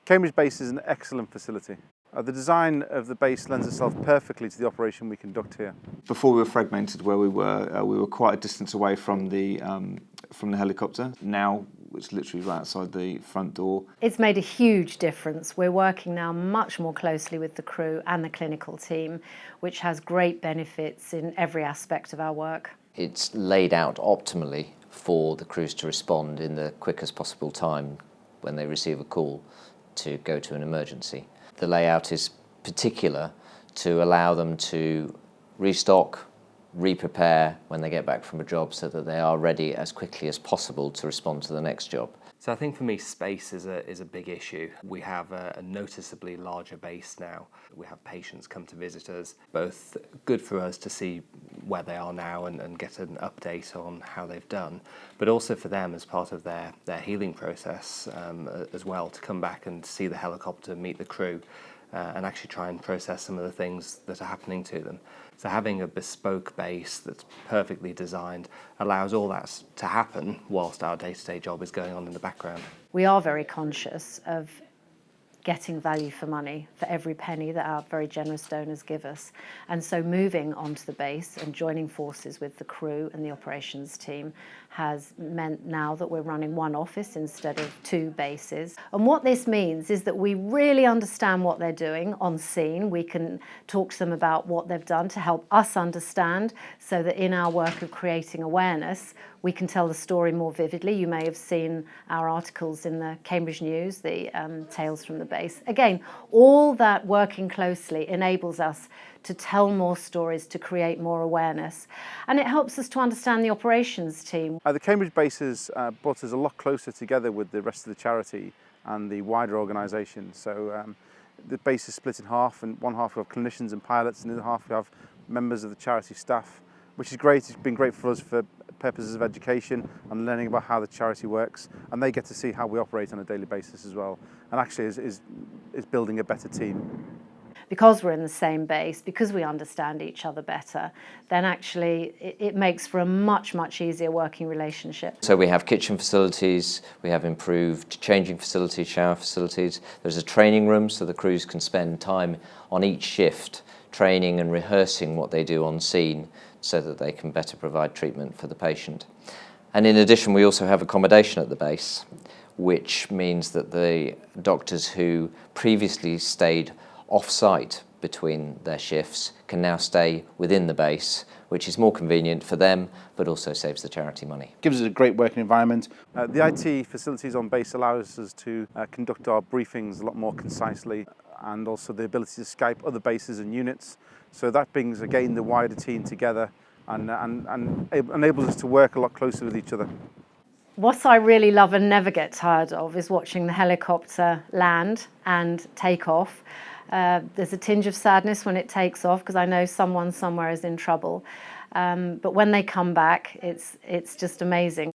Cambridge Base is an excellent facility. The design of the base lends itself perfectly to the operation we conduct here. Before we were fragmented where we were quite a distance away from the helicopter. Now it's literally right outside the front door. It's made a huge difference. We're working now much more closely with the crew and the clinical team, which has great benefits in every aspect of our work. It's laid out optimally for the crews to respond in the quickest possible time when they receive a call to go to an emergency. The layout is particular to allow them to restock, re-prepare when they get back from a job so that they are ready as quickly as possible to respond to the next job. So I think for me space is a big issue. We have a noticeably larger base now. We have patients come to visit us, both good for us to see where they are now and get an update on how they've done, but also for them as part of their healing process as well, to come back and see the helicopter, meet the crew, and actually try and process some of the things that are happening to them. So having a bespoke base that's perfectly designed allows all that to happen whilst our day-to-day job is going on in the background. We are very conscious of getting value for money for every penny that our very generous donors give us. And so moving onto the base and joining forces with the crew and the operations team has meant now that we're running one office instead of two bases. And what this means is that we really understand what they're doing on scene. We can talk to them about what they've done to help us understand, so that in our work of creating awareness, we can tell the story more vividly. You may have seen our articles in the Cambridge News, the Tales from the Base. Again, all that working closely enables us to tell more stories, to create more awareness, and it helps us to understand the operations team. The Cambridge Base has brought us a lot closer together with the rest of the charity and the wider organisation. So the base is split in half, and one half we have clinicians and pilots, and the other half we have members of the charity staff, which is great. It's been great for us for purposes of education and learning about how the charity works, and they get to see how we operate on a daily basis as well, and actually is building a better team. Because we're in the same base, because we understand each other better, then actually it makes for a much, much easier working relationship. So we have kitchen facilities, we have improved changing facilities, shower facilities. There's a training room so the crews can spend time on each shift training and rehearsing what they do on scene so that they can better provide treatment for the patient. And in addition, we also have accommodation at the base, which means that the doctors who previously stayed off-site between their shifts can now stay within the base, which is more convenient for them, but also saves the charity money. Gives us a great working environment. The IT facilities on base allows us to conduct our briefings a lot more concisely, and also the ability to Skype other bases and units. So that brings, again, the wider team together and enables us to work a lot closer with each other. What I really love and never get tired of is watching the helicopter land and take off. There's a tinge of sadness when it takes off because I know someone somewhere is in trouble. But when they come back, it's just amazing.